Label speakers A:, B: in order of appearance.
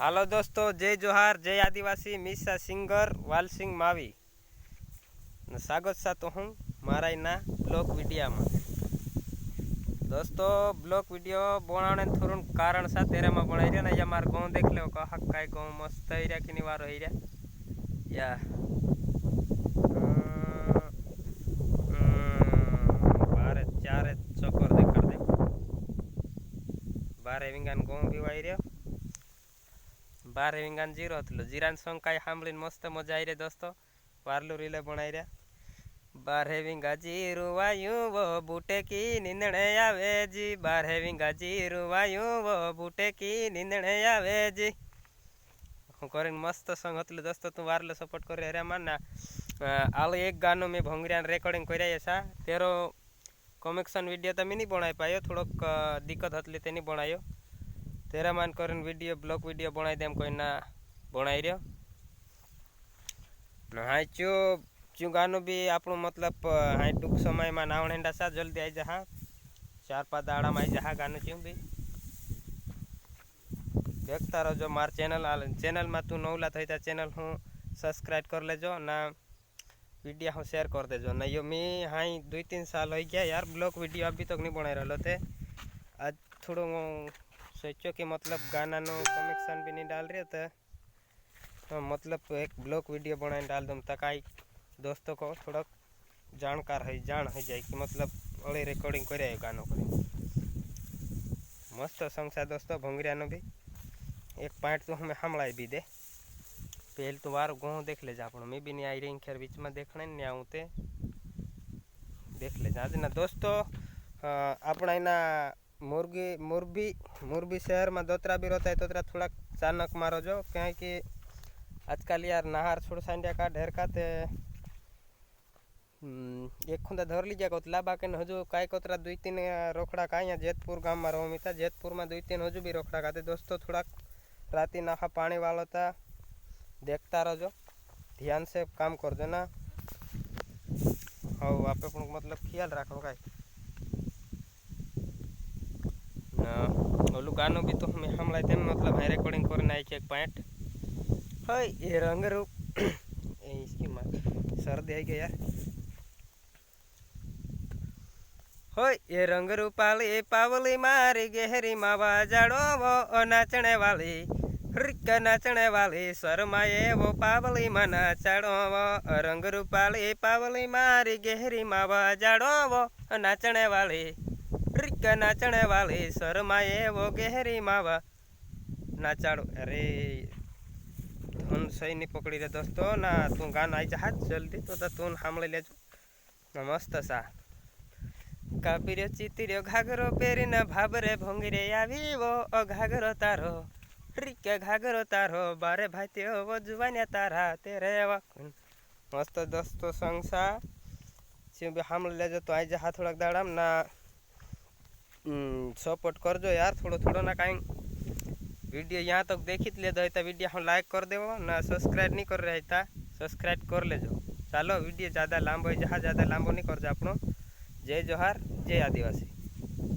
A: हालो दोस्तों, जय जोहार, जय आदिवासी। मीसा सिंगर वालसिंग मावी स्वागत सातो हूँ मारा इना ब्लॉग वीडियो में। दोस्तों ब्लॉग वीडियो बनाने थोड़ा कारण सा तेरे में बनाई रहा ना। या मार गाँव देख लो कहा काय गाँव मस्त ही रहा कि नहीं वारो ही रहा या बारे चारे चक्कर दे कर दे बारे विंगान गाँव भी वाई रहा बार विंगान जीरो थलो जीरान सॉन्ग काई हामलीन मस्त मजा आई रे दोस्तों। वारलू रीले बनाई रे बारहे विंगा जीरू वायू वो बूटे की निंदणे आवे जी। बारहे विंगा जीरू वायू वो बूटे की निंदणे आवे जी। हूँ करीन मस्त सॉन्ग हतलू दोस्तों। तू वारलो सपोर्ट कर रे मानना। आल एक गानो में भोंगरियान रेकॉर्डिंग कर ऐसा तेरो कनेक्शन वीडियो तो मैं नहीं बनाई पायो, थोड़ोक दिक्कत हतली ते नहीं बनायो। तेरा मान कर वीडियो ब्लॉग वीडियो बनाई देम कोई ना बनाई रहो हाँ। चू गानो भी आपू मतलब हाँ टूक समय में नावणेंडा सा जल्दी आई जा। 4-5 दाड़ा में आई जा गानो चू भी देखता रहो। मार चैनल में तू नवला थी तो चैनल हूँ सब्सक्राइब कर लेजो ना, वीडियो हूँ शेयर कर देजो ना। यो मैं हाँ 2-3 साल हो गया यार ब्लॉग वीडियो अभी तक नहीं बनाई रहा थे। आज थोड़ा सोचो कि मतलब गाना नो कनेक्शन भी नहीं डाल रहे थे तो मतलब एक ब्लॉग वीडियो बनाए डाल दूँ तक आई दोस्तों को थोड़ा जानकार है जान हो जाए कि मतलब अड़े रिकॉर्डिंग कर गानों को मस्त सॉन्ग सा दोस्तों। भोंगरिया नो भी एक पार्ट तो हमें हमलाई भी दे पहले तो वार गाँव देख ले जा अपन मैं भी नहीं आई रही खैर बीच में देखने नहीं आऊँ ते देख ले जा ना दोस्तों। अपना इना मोरबी शहर में दोतरा भी रहता है तो थोड़ा चानक मारो जो क्या कि आजकल यार नहार छोड़ सांडिया का ढेर का ते एक खुंदा धर लीजिए कोतला बाकी हजू काय कोतरा 2-3 रोकड़ा का यहाँ जेतपुर गाँव में रहो मिता जेतपुर में 2-3 हजू भी रोकड़ा खाते दोस्तों। थोड़ा राती नाखा पानी वालो था देखता रहो जो ध्यान से काम कर दो ना। हाँ आप मतलब ख्याल रखो का ओलू गानो भी तो हमें हम लाते मतलब है रिकॉर्डिंग करना है एक पॉइंट है ये रंग रूप इसकी सर्दी है क्या यार हो ये रंग रूपाली पावली मारी गहरी मावा जाड़ो वो नाचने वाली रिक नाचने वाली शर्माए वो पावली मना चाड़ो वो रंग रूपाली पावली मारी गहरी मावा जाड़ो वो नाचने वाली रिक नाचने वाली शर्माए वो गहरी मावा नाचाड़ो। अरे धुन सही नहीं पकड़ी रे दोस्तों ना। तू गाना आई जा जल्दी तो तू हमले ले जो मस्त सा काबिरो चितिरो घाघरो पेरी न भाबरे भोंगरे आवी वो घाघरो तारो रिक घाघरो तारो बारे भाई वो जुवानिया तारा तेरे मस्त दोस्तों सॉन्ग सा भी हम ले जो तो आई जा थोड़ा दाड़ा ना सपोर्ट कर जो यार थोड़ो थोड़ो ना कहीं वीडियो यहाँ तक देखी ले दो वीडियो हम लाइक कर देवो ना। सब्सक्राइब नहीं कर रहे था सब्सक्राइब कर ले जो। चलो वीडियो ज़्यादा लांबो जहाँ ज़्यादा लांबो नहीं कर जा अपनो। जय जोहार, जय आदिवासी।